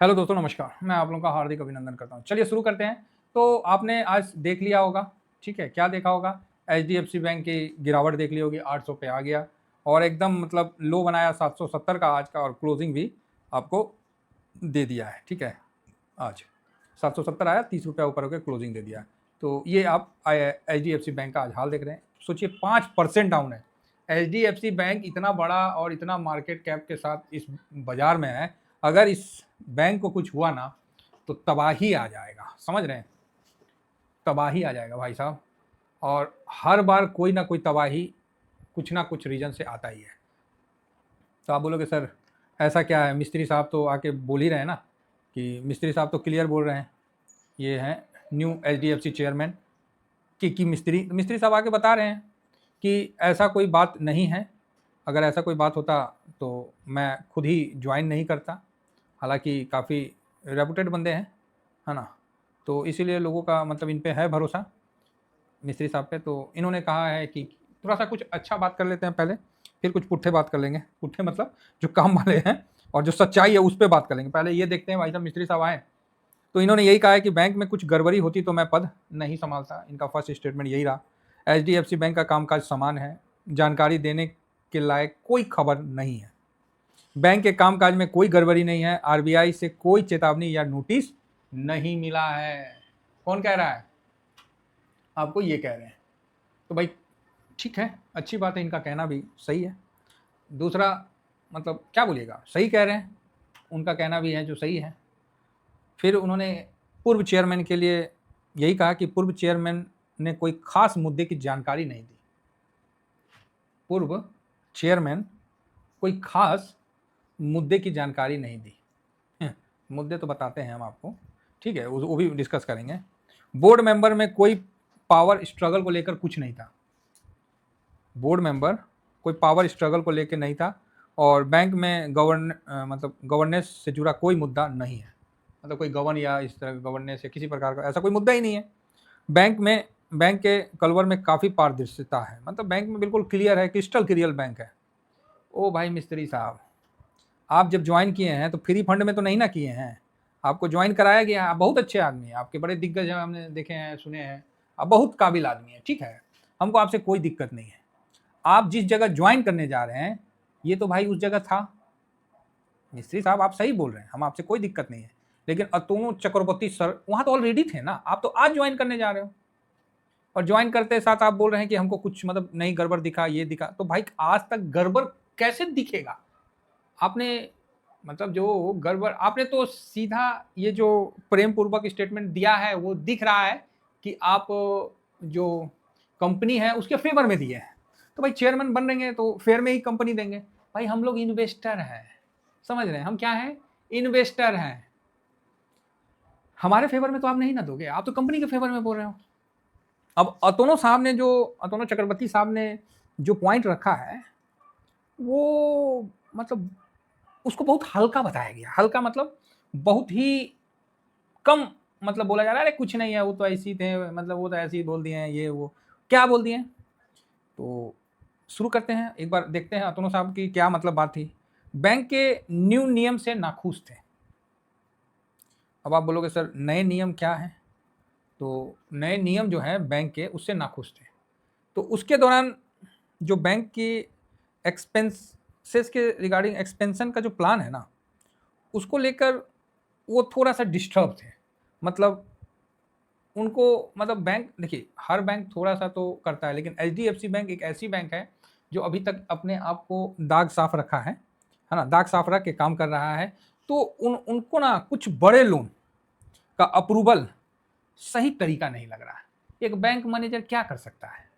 Hello दोस्तों, नमस्कार। मैं आप लोगों का हार्दिक अभिनंदन करता हूँ। चलिए शुरू करते हैं। तो आपने आज देख लिया होगा, ठीक है, क्या देखा होगा? एचडीएफसी बैंक की गिरावट देख ली होगी, 800 पे आ गया और एकदम मतलब लो बनाया 770 का आज का, और क्लोजिंग भी आपको दे दिया है, ठीक है। आज 770 आया, 30 रुपया ऊपर होकर क्लोजिंग दे दिया। तो ये आप एचडीएफसी बैंक का आज हाल देख रहे हैं। सोचिए 5% डाउन है। एचडीएफसी बैंक इतना बड़ा और इतना मार्केट कैप के साथ इस बाजार में है। अगर इस बैंक को कुछ हुआ ना तो तबाही आ जाएगा, समझ रहे हैं? तबाही आ जाएगा भाई साहब। और हर बार कोई ना कोई तबाही कुछ ना कुछ रीजन से आता ही है। तो आप बोलोगे सर ऐसा क्या है? मिस्त्री साहब तो आके बोल ही रहे हैं ना, कि मिस्त्री साहब तो क्लियर बोल रहे हैं। ये हैं न्यू एचडीएफसी चेयरमैन की मिस्त्री। मिस्त्री साहब आके बता रहे हैं कि ऐसा कोई बात नहीं है। अगर ऐसा कोई बात होता तो मैं खुद ही ज्वाइन नहीं करता। हालांकि काफ़ी रेपुटेड बंदे हैं, है ना। तो इसीलिए लोगों का मतलब इन पे है भरोसा, मिस्त्री साहब पे। तो इन्होंने कहा है कि थोड़ा सा कुछ अच्छा बात कर लेते हैं पहले, फिर कुछ पुट्ठे बात कर लेंगे। पुट्ठे मतलब जो काम वाले हैं और जो सच्चाई है उस पर बात कर लेंगे। पहले ये देखते हैं भाई साहब, मिस्त्री साहब आए तो इन्होंने यही कहा है कि बैंक में कुछ गड़बड़ी होती तो मैं पद नहीं संभालता। इनका फर्स्ट स्टेटमेंट यही रहा। एचडीएफसी बैंक का कामकाज समान है, जानकारी देने के लायक कोई खबर नहीं है। बैंक के कामकाज में कोई गड़बड़ी नहीं है। आरबीआई से कोई चेतावनी या नोटिस नहीं मिला है। कौन कह रहा है? आपको ये कह रहे हैं। तो भाई ठीक है, अच्छी बात है, इनका कहना भी सही है। दूसरा मतलब क्या बोलिएगा, सही कह रहे हैं, उनका कहना भी है जो सही है। फिर उन्होंने पूर्व चेयरमैन के लिए यही कहा कि पूर्व चेयरमैन ने कोई खास मुद्दे की जानकारी नहीं दी। पूर्व चेयरमैन कोई खास मुद्दे की जानकारी नहीं दी। मुद्दे तो बताते हैं हम आपको, ठीक है, वो भी डिस्कस करेंगे। बोर्ड मेंबर में कोई पावर स्ट्रगल को लेकर कुछ नहीं था। बोर्ड मेंबर कोई पावर स्ट्रगल को लेकर नहीं था। और बैंक में मतलब गवर्नेंस से जुड़ा कोई मुद्दा नहीं है। मतलब कोई गवर्न या इस तरह गवर्नेंस या किसी प्रकार का ऐसा कोई मुद्दा ही नहीं है। बैंक के कलवर में काफ़ी पारदर्शिता है। मतलब बैंक में बिल्कुल क्लियर है, क्रिस्टल क्लियर बैंक है। ओ भाई मिस्त्री साहब, आप जब ज्वाइन किए हैं तो फ्री फंड में तो नहीं ना किए हैं, आपको ज्वाइन कराया गया है। आप बहुत अच्छे आदमी हैं, आपके बड़े दिग्गज हैं, हमने देखे हैं, सुने हैं। आप बहुत काबिल आदमी हैं, ठीक है, हमको आपसे कोई दिक्कत नहीं है। आप जिस जगह ज्वाइन करने जा रहे हैं ये तो भाई उस जगह था। मिस्त्री साहब आप सही बोल रहे हैं, हम आपसे कोई दिक्कत नहीं है। लेकिन अतुनु चक्रवर्ती सर वहाँ तो ऑलरेडी थे ना, आप तो आज ज्वाइन करने जा रहे हो। और ज्वाइन करते साथ आप बोल रहे हैं कि हमको कुछ मतलब नहीं गड़बड़ दिखा, ये दिखा। तो भाई आज तक गड़बड़ कैसे दिखेगा? आपने मतलब जो गड़बड़ आपने तो सीधा ये जो प्रेम पूर्वक स्टेटमेंट दिया है वो दिख रहा है कि आप जो कंपनी है उसके फेवर में दिए हैं। तो भाई चेयरमैन बन रहे हैं तो फेयर में ही कंपनी देंगे। भाई हम लोग इन्वेस्टर हैं, समझ रहे हैं? हम क्या हैं? इन्वेस्टर हैं। हमारे फेवर में तो आप नहीं ना दोगे, आप तो कंपनी के फेवर में बोल रहे हो। अब अतोनो चक्रवर्ती साहब ने जो पॉइंट रखा है वो मतलब उसको बहुत हल्का बताया गया। हल्का मतलब बहुत ही कम, मतलब बोला जा रहा है अरे कुछ नहीं है, वो तो ऐसी थे, मतलब वो तो ऐसे ही बोल दिए हैं, ये वो क्या बोल दिए हैं। तो शुरू करते हैं, एक बार देखते हैं अतुनो साहब की क्या मतलब बात थी। बैंक के न्यू नियम से नाखुश थे। अब आप बोलोगे सर नए नियम क्या है? तो नए नियम जो है बैंक के उससे नाखुश थे। तो उसके दौरान जो बैंक की एक्सपेंसेस के रिगार्डिंग एक्सपेंशन का जो प्लान है ना, उसको लेकर वो थोड़ा सा डिस्टर्ब थे। मतलब उनको मतलब बैंक, देखिए हर बैंक थोड़ा सा तो करता है, लेकिन एचडीएफसी बैंक एक ऐसी बैंक है जो अभी तक अपने आप को दाग साफ रखा है ना, दाग साफ रख के काम कर रहा है। तो उनको ना कुछ बड़े लोन का अप्रूवल सही तरीका नहीं लग रहा है। एक बैंक मैनेजर क्या कर सकता है?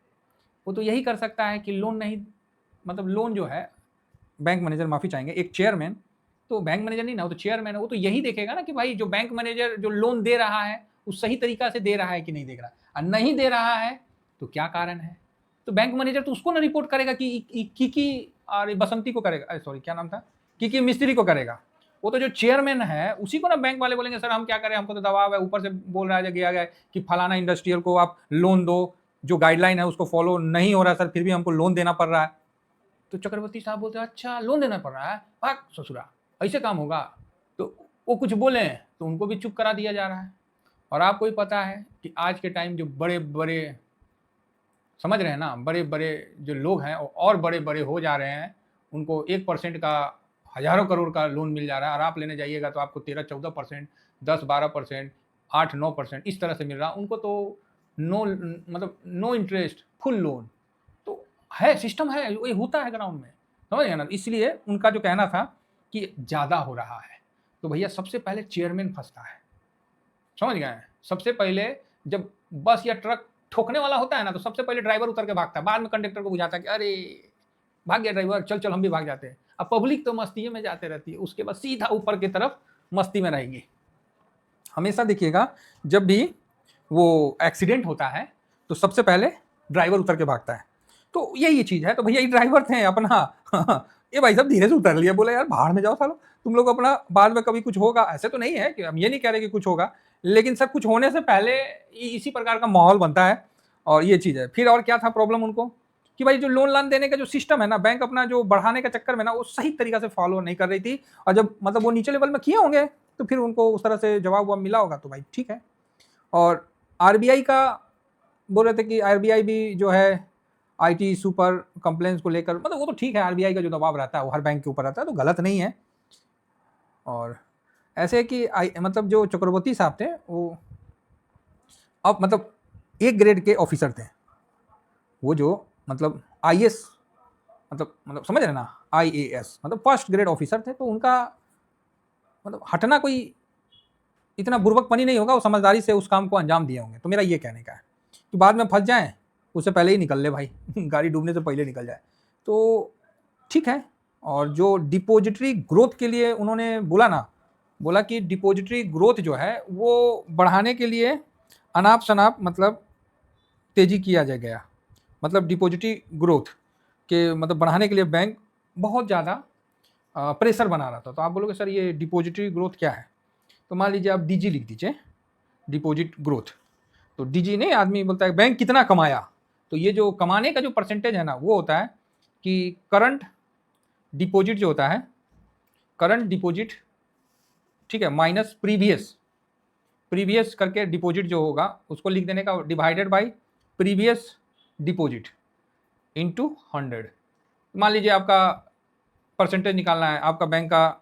वो तो यही कर सकता है कि लोन नहीं, मतलब लोन जो है, बैंक मैनेजर माफ़ी चाहेंगे, एक चेयरमैन, तो बैंक मैनेजर नहीं ना, वो तो चेयरमैन है। वो तो यही देखेगा ना कि भाई जो बैंक मैनेजर जो लोन दे रहा है वो सही तरीका से दे रहा है कि नहीं दे रहा है। और नहीं दे रहा है तो क्या कारण है? तो बैंक मैनेजर तो उसको ना रिपोर्ट करेगा कि किकी और बसंती को करेगा, सॉरी क्या नाम था, किकी मिस्त्री को करेगा। वो तो जो चेयरमैन है उसी को ना बैंक वाले बोलेंगे सर हम क्या करें, हमको तो दबाव है, ऊपर से बोल रहा है गया गया कि फलाना इंडस्ट्रियल को आप लोन दो, जो गाइडलाइन है उसको फॉलो नहीं हो रहा सर, फिर भी हमको लोन देना पड़ रहा है। तो चक्रवर्ती साहब बोलते हैं अच्छा लोन देना पड़ रहा है, भाग ससुरा, ऐसे काम होगा? तो वो कुछ बोले तो उनको भी चुप करा दिया जा रहा है। और आपको ही पता है कि आज के टाइम जो बड़े बड़े, समझ रहे हैं ना, बड़े बड़े जो लोग हैं और बड़े बड़े हो जा रहे हैं, उनको 1% का हज़ारों करोड़ का लोन मिल जा रहा है, और आप लेने जाइएगा तो आपको 13-14%, 10-12%, 8-9% इस तरह से मिल रहा है। उनको तो नो, मतलब नो इंटरेस्ट, फुल लोन। तो है, सिस्टम है, ये होता है ग्राउंड में, समझ गए ना। इसलिए उनका जो कहना था कि ज़्यादा हो रहा है, तो भैया सबसे पहले चेयरमैन फंसता है, समझ गए। सबसे पहले जब बस या ट्रक ठोकने वाला होता है ना, तो सबसे पहले ड्राइवर उतर के भागता है, बाद में कंडक्टर को बुझाता है कि अरे भाग गया ड्राइवर, चल चल हम भी भाग जाते हैं। अब पब्लिक तो मस्ती में जाते रहती है, उसके बाद सीधा ऊपर की तरफ मस्ती में रहेगी। हमेशा देखिएगा जब भी वो एक्सीडेंट होता है तो सबसे पहले ड्राइवर उतर के भागता है। तो यही चीज़ है। तो भैया ये ड्राइवर थे अपना ये भाई साहब धीरे से उतर लिया, बोले यार बाहर में जाओ सालो, तुम लोग अपना, बाद में कभी कुछ होगा। ऐसे तो नहीं है कि हम ये नहीं कह रहे कि कुछ होगा, लेकिन सर कुछ होने से पहले इसी प्रकार का माहौल बनता है, और ये चीज़ है। फिर और क्या था प्रॉब्लम उनको कि भाई जो लोन देने का जो सिस्टम है ना, बैंक अपना जो बढ़ाने के चक्कर में ना वो सही तरीका से फॉलो नहीं कर रही थी। और जब मतलब वो नीचे लेवल में किए होंगे तो फिर उनको उस तरह से जवाब ववाब मिला होगा, तो भाई ठीक है। और आरबीआई का बोल रहे थे कि आरबीआई भी जो है आईटी इशू पर कंप्लेंट्स को लेकर, मतलब वो तो ठीक है, आरबीआई का जो दबाव रहता है वो हर बैंक के ऊपर रहता है, तो गलत नहीं है। और ऐसे कि मतलब जो चक्रवर्ती साहब थे वो अब मतलब एक ग्रेड के ऑफिसर थे, वो जो मतलब आईएएस, मतलब समझ रहे ना, आईएएस मतलब फर्स्ट ग्रेड ऑफिसर थे। तो उनका मतलब हटना कोई इतना बुर्बकपनी नहीं होगा, वो समझदारी से उस काम को अंजाम दिए होंगे। तो मेरा ये कहने का है कि बाद में फंस जाएं उससे पहले ही निकल ले भाई गाड़ी डूबने से पहले निकल जाए तो ठीक है। और जो डिपॉजिटरी ग्रोथ के लिए उन्होंने बोला ना, बोला कि डिपॉजिटरी ग्रोथ जो है वो बढ़ाने के लिए अनाप शनाप मतलब तेजी किया जा गया, मतलब डिपॉजिटरी ग्रोथ के मतलब बढ़ाने के लिए बैंक बहुत ज़्यादा प्रेशर बना रहा था। तो आप बोलोगे सर ये डिपॉजिटरी ग्रोथ क्या है, तो मान लीजिए आप डीजी लिख दीजिए, डिपॉजिट ग्रोथ। तो डीजी नहीं, आदमी बोलता है बैंक कितना कमाया, तो ये जो कमाने का जो परसेंटेज है ना वो होता है कि करंट डिपॉजिट जो होता है, करंट डिपॉजिट, ठीक है, माइनस प्रीवियस, प्रीवियस करके डिपॉजिट जो होगा उसको लिख देने का, divided by previous deposit into 100। मान लीजिए आपका परसेंटेज निकालना है, आपका बैंक का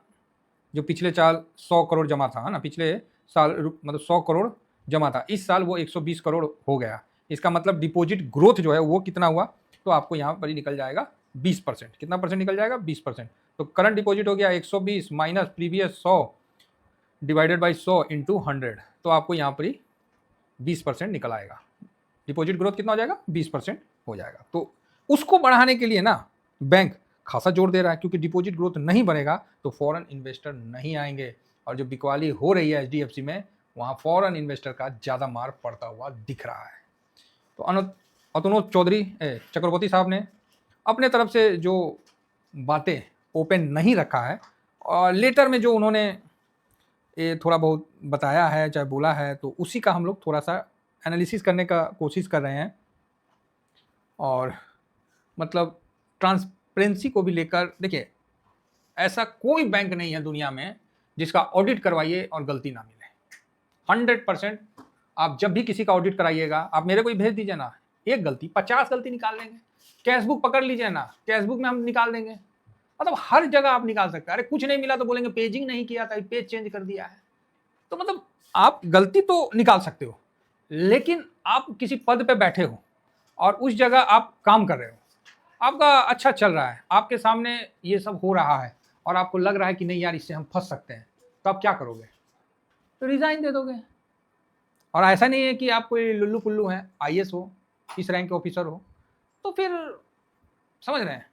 जो पिछले साल 100 करोड़ जमा था, है ना, पिछले साल मतलब 100 करोड़ जमा था, इस साल वो 120 करोड़ हो गया। इसका मतलब डिपॉजिट ग्रोथ जो है वो कितना हुआ, तो आपको यहाँ पर ही निकल जाएगा 20%। कितना परसेंट निकल जाएगा? 20%। तो करंट डिपॉजिट हो गया 120 minus previous 100 divided by 100 into 100, तो आपको यहाँ पर ही 20% निकल आएगा। डिपॉजिट ग्रोथ कितना हो जाएगा? 20% हो जाएगा। तो उसको बढ़ाने के लिए ना बैंक खासा जोर दे रहा है, क्योंकि डिपॉजिट ग्रोथ नहीं बढ़ेगा तो फॉरेन इन्वेस्टर नहीं आएंगे, और जो बिकवाली हो रही है एचडीएफसी में, वहाँ फॉरेन इन्वेस्टर का ज़्यादा मार पड़ता हुआ दिख रहा है। तो अतुनोद चौधरी चक्रवर्ती साहब ने अपने तरफ से जो बातें ओपन नहीं रखा है, और लेटर में जो उन्होंने ये थोड़ा बहुत बताया है, चाहे बोला है, तो उसी का हम लोग थोड़ा सा एनालिसिस करने का कोशिश कर रहे हैं। और मतलब ट्रांसपेरेंसी को भी लेकर देखिए, ऐसा कोई बैंक नहीं है दुनिया में जिसका ऑडिट करवाइए और गलती ना मिले। 100% आप जब भी किसी का ऑडिट कराइएगा, आप मेरे को ही भेज दीजिए ना, एक गलती 50 गलती निकाल लेंगे। कैशबुक पकड़ लीजिए ना, कैशबुक में हम निकाल देंगे, मतलब हर जगह आप निकाल सकते हैं। अरे कुछ नहीं मिला तो बोलेंगे पेजिंग नहीं किया था, पेज चेंज कर दिया है। तो मतलब आप गलती तो निकाल सकते हो, लेकिन आप किसी पद पे बैठे हो और उस जगह आप काम कर रहे हो, आपका अच्छा चल रहा है, आपके सामने ये सब हो रहा है, और आपको लग रहा है कि नहीं यार इससे हम फंस सकते हैं, तो आप क्या करोगे? तो रिजाइन दे दोगे। और ऐसा नहीं है कि आप कोई लुल्लू पुल्लू हैं, आईएएस हो, इस रैंक के ऑफिसर हो, तो फिर समझ रहे हैं,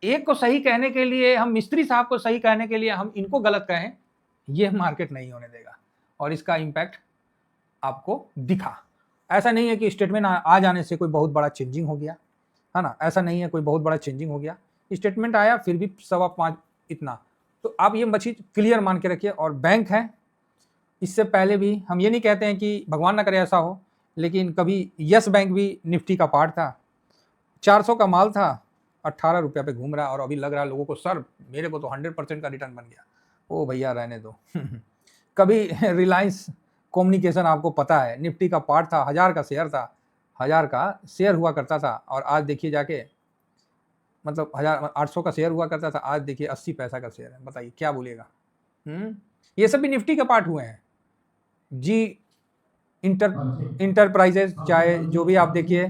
एक को सही कहने के लिए, हम मिस्त्री साहब को सही कहने के लिए हम इनको गलत कहें, ये मार्केट नहीं होने देगा, और इसका इम्पैक्ट आपको दिखा। ऐसा नहीं है कि स्टेटमेंट आ जाने से कोई बहुत बड़ा चेंजिंग हो गया, है ना, ऐसा नहीं है कोई बहुत बड़ा चेंजिंग हो गया। स्टेटमेंट आया फिर भी 5.25 इतना, तो आप ये चीज क्लियर मान के रखिए। और बैंक है, इससे पहले भी हम ये नहीं कहते हैं कि भगवान ना करे ऐसा हो, लेकिन कभी यस बैंक भी निफ्टी का पार्ट था, 400 का माल था, 18 रुपये पे घूम रहा, और अभी लग रहा है लोगों को सर मेरे को तो 100% का रिटर्न बन गया। ओ भैया रहने दो कभी रिलायंस कम्युनिकेशन आपको पता है निफ्टी का पार्ट था, 1000 का शेयर था, 1000 का शेयर हुआ करता था और आज देखिए जाके मतलब 1800 का शेयर हुआ करता था, आज देखिए 80 पैसा का शेयर है। बताइए क्या बोलिएगा। ये सब भी निफ्टी के पार्ट हुए हैं जी। इंटरप्राइजेज चाहे जो भी आप देखिए,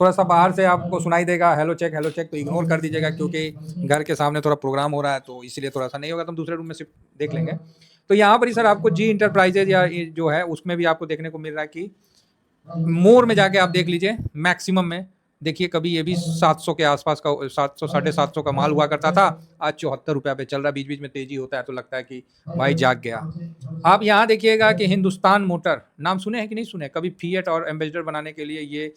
थोड़ा सा बाहर से आपको सुनाई देगा हेलो चेक तो इग्नोर कर दीजिएगा, क्योंकि घर के सामने थोड़ा प्रोग्राम हो रहा है तो इसलिए थोड़ा सा नहीं होगा, तो हम दूसरे रूम में सिर्फ देख लेंगे। तो यहाँ पर ही सर आपको जी इंटरप्राइजेज या जो है उसमें भी आपको देखने को मिल रहा है कि मोर में जाके आप देख लीजिए, मैक्सिमम में देखिए कभी ये भी 700 के आसपास का 700 750 का माल हुआ करता था, आज 74 रुपया पे चल रहा है। बीच बीच में तेजी होता है तो लगता है कि भाई जाग गया। आप यहाँ देखिएगा कि हिंदुस्तान मोटर नाम सुने हैं कि नहीं सुने, कभी फिएट और एम्बेसडर बनाने के लिए ये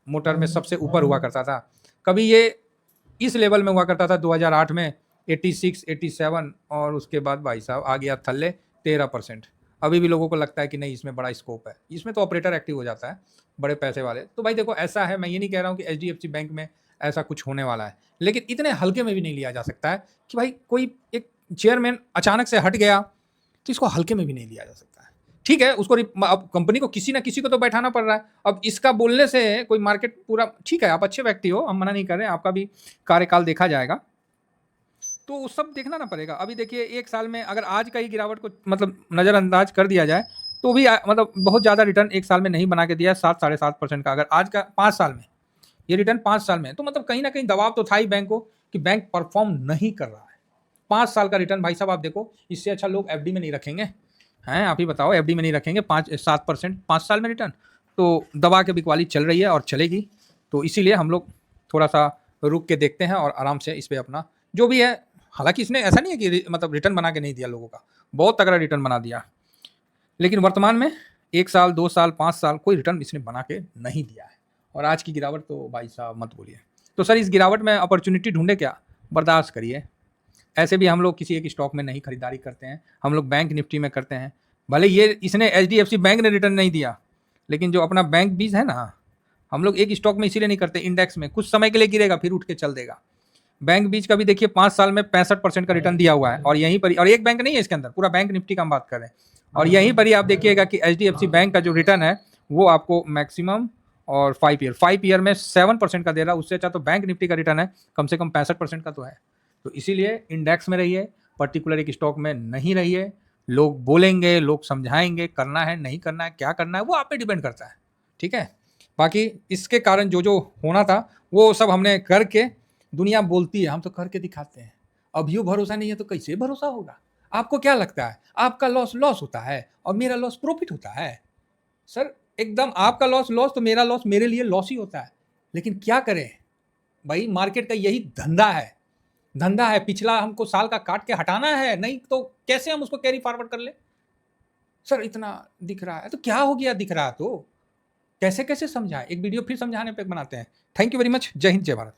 मोटर में सबसे ऊपर हुआ करता था, कभी ये इस लेवल में हुआ करता था 2008 में 86 87 और उसके बाद भाई साहब आ गया थल्ले 13%। अभी भी लोगों को लगता है कि नहीं इसमें बड़ा स्कोप है, इसमें तो ऑपरेटर एक्टिव हो जाता है बड़े पैसे वाले। तो भाई देखो ऐसा है, मैं ये नहीं कह रहा हूँ कि एचडीएफसी बैंक में ऐसा कुछ होने वाला है, लेकिन इतने हल्के में भी नहीं लिया जा सकता है कि भाई कोई एक चेयरमैन अचानक से हट गया तो इसको हल्के में भी नहीं लिया जा सकता है। ठीक है, उसको अब कंपनी को किसी ना किसी को तो बैठाना पड़ रहा है। अब इसका बोलने से कोई मार्केट पूरा ठीक है, आप अच्छे व्यक्ति हो, हम मना नहीं कर रहे हैं, आपका भी कार्यकाल देखा जाएगा, तो वो सब देखना ना पड़ेगा। अभी देखिए एक साल में अगर आज का ही गिरावट को मतलब नज़रअंदाज कर दिया जाए तो भी मतलब बहुत ज़्यादा रिटर्न एक साल में नहीं बना के दिया, 7-7.5% का। अगर आज का 5 साल में ये रिटर्न 5 साल में, तो मतलब कहीं ना कहीं दबाव तो था ही बैंक को कि बैंक परफॉर्म नहीं कर रहा है। 5 साल का रिटर्न भाई साहब आप देखो, इससे अच्छा लोग एफडी में नहीं रखेंगे हैं, आप ही बताओ, एफडी में नहीं रखेंगे 5-7% 5 साल में रिटर्न। तो दबा के बिकवाली चल रही है और चलेगी, तो इसीलिए हम लोग थोड़ा सा रुक के देखते हैं और आराम से इस पर अपना जो भी है। हालांकि इसने ऐसा नहीं है कि मतलब रिटर्न बना के नहीं दिया लोगों का, बहुत तगड़ा रिटर्न बना दिया, लेकिन वर्तमान में 1 साल 2 साल 5 साल कोई रिटर्न इसने बना के नहीं दिया है। और आज की गिरावट तो भाई साहब मत बोलिए। तो सर इस गिरावट में अपॉर्चुनिटी ढूंढे क्या, बर्दाश्त करिए। ऐसे भी हम लोग किसी एक स्टॉक में नहीं खरीदारी करते हैं, हम लोग बैंक निफ्टी में करते हैं। भले ये इसने एचडीएफसी बैंक ने रिटर्न नहीं दिया, लेकिन जो अपना बैंक बीज है ना, हम लोग एक स्टॉक में इसीलिए नहीं करते, इंडेक्स में कुछ समय के लिए गिरेगा फिर उठ के चल देगा। बैंक बीच का भी देखिए 5 साल में 65% का रिटर्न दिया हुआ है, और यहीं पर, और एक बैंक नहीं है इसके अंदर, पूरा बैंक निफ्टी का हम बात कर रहे हैं। और यहीं पर ही आप देखिएगा कि एचडीएफसी बैंक का जो रिटर्न है वो आपको मैक्सिमम और 5 ईयर में 7% का दे रहा है। उससे अच्छा तो बैंक निफ्टी का रिटर्न है कम से कम 65% का तो है। तो इसीलिए इंडेक्स में रहिए, पर्टिकुलर एक स्टॉक में नहीं रहिए। लोग बोलेंगे, लोग समझाएंगे, करना है नहीं करना है, क्या करना है वो आप पे डिपेंड करता है, ठीक है। बाकी इसके कारण जो जो होना था वो सब हमने करके, दुनिया बोलती है हम तो करके दिखाते हैं। अब यूँ भरोसा नहीं है तो कैसे भरोसा होगा। आपको क्या लगता है आपका लॉस लॉस होता है और मेरा लॉस प्रॉफिट होता है? सर एकदम आपका लॉस लॉस तो मेरा लॉस मेरे लिए लॉस ही होता है। लेकिन क्या करें भाई, मार्केट का यही धंधा है। पिछला हमको साल का काट के हटाना है, नहीं तो कैसे हम उसको कैरी फॉरवर्ड कर ले। सर इतना दिख रहा है तो क्या हो गया, दिख रहा तो कैसे कैसे समझाए। एक वीडियो फिर समझाने पे बनाते हैं। Thank you very much. जय हिंद जय भारत।